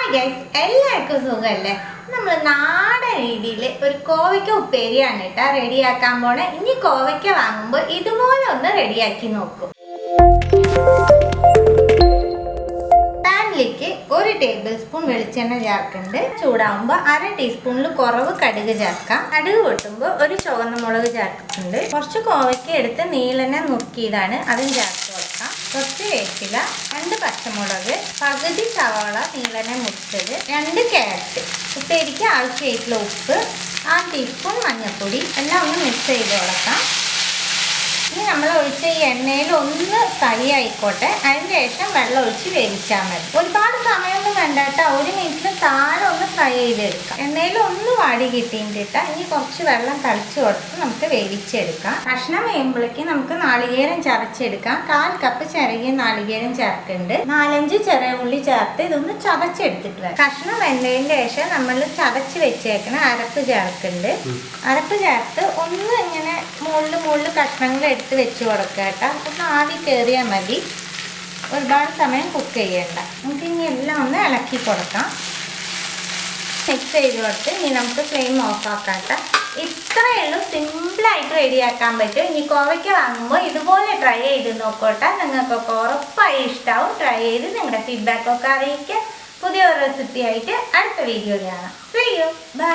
Hi guys, എല്ലാവർക്കും സുഖമല്ലേ? നമ്മൾ നാടൻ രീതിയിൽ ഒരു കോവയ്ക്ക ഉപ്പേരിയാണ് കേട്ടോ റെഡിയാക്കാൻ പോണേ. ഇനി കോവയ്ക്ക വാങ്ങുമ്പോൾ ഇതുപോലെ ഒന്ന് റെഡിയാക്കി നോക്കും. പാനിലേക്ക് 1 ടേബിൾ സ്പൂൺ വെളിച്ചെണ്ണ ചേർക്കുന്നുണ്ട്. ചൂടാവുമ്പോൾ 1/2 ടീസ്പൂണിൽ കുറവ് കടുക് ചേർക്കാം. കടുക് പൊട്ടുമ്പോൾ ഒരു ചുവന്ന മുളക് ചേർക്കുന്നുണ്ട്. കുറച്ച് കോവയ്ക്ക എടുത്ത് നീളനെ നുറുക്കിയതാണ്, അതും ചേർത്ത് കൊടുക്കാം. കുറച്ച് വേപ്പില, 2 പച്ചമുളക്, പകുതി സവാള നീളനെ മുറിച്ചത്, 2 ക്യാരറ്റ്, ഉപ്പേരിക്ക് ആവശ്യമായിട്ടുള്ള ഉപ്പ്, 1 ടീസ്പൂൺ മഞ്ഞൾപ്പൊടി എല്ലാം ഒന്ന് മിക്സ് ചെയ്ത് കൊടുക്കാം. ഇനി നമ്മൾ ഒഴിച്ച ഈ എണ്ണയിൽ ഒന്ന് ഫ്രൈ ആയിക്കോട്ടെ. അതിന് ശേഷം വെള്ളം ഒഴിച്ച് വേവിച്ചാൽ മതി. ഒരുപാട് സമയമൊന്നും വേണ്ട കേട്ടോ, 1 മിനിറ്റിന് താഴെ ഒന്ന് ഫ്രൈ ചെയ്തെടുക്കാം. എണ്ണയിൽ ഒന്ന് വാടി കിട്ടിയിട്ടാ ഇനി കുറച്ച് വെള്ളം തളിച്ച് കൊടുത്ത് നമുക്ക് വേവിച്ചെടുക്കാം. കഷ്ണം വേകുമ്പോഴേക്ക് നമുക്ക് നാളികേരം ചതച്ചെടുക്കാം. 1/4 കപ്പ് ചിരകിയ നാളികേരം ചേർക്കുന്നുണ്ട്. 4-5 ചെറിയ ഉള്ളി ചേർത്ത് ഇതൊന്ന് ചതച്ചെടുത്തിട്ട് വരാം. കഷ്ണം വെന്തതിന് ശേഷം നമ്മൾ ചതച്ച് വെച്ചേക്കണ അരപ്പ് ചേർക്കുന്നുണ്ട്. അരപ്പ് ചേർത്ത് ഒന്ന് ഇങ്ങനെ മുകളിൽ കഷ്ണങ്ങൾ എടുത്ത് വെച്ച് കൊടുക്കുക കേട്ടോ. ഒന്ന് ആവി കയറിയാൽ മതി, ഒരുപാട് സമയം കുക്ക് ചെയ്യണ്ട. നമുക്ക് ഇനി എല്ലാം ഒന്ന് ഇളക്കി കൊടുക്കാം. മിക്സ് ചെയ്ത് കൊടുത്ത് ഇനി നമുക്ക് ഫ്ലെയിം ഓഫ് ആക്കാം കേട്ടോ. ഇത്രയേ ഉള്ളൂ, സിമ്പിളായിട്ട് റെഡിയാക്കാൻ പറ്റും. ഇനി കോവയ്ക്ക വാങ്ങുമ്പോൾ ഇതുപോലെ ട്രൈ ചെയ്ത് നോക്കോട്ടെ. നിങ്ങൾക്കൊക്കെ ഉറപ്പായി ഇഷ്ടമാവും. ട്രൈ ചെയ്ത് നിങ്ങളുടെ ഫീഡ്ബാക്കൊക്കെ അറിയിക്കുക. പുതിയൊരു റെസിപ്പി ആയിട്ട് അടുത്ത വീഡിയോ കാണാം. See you. Bye.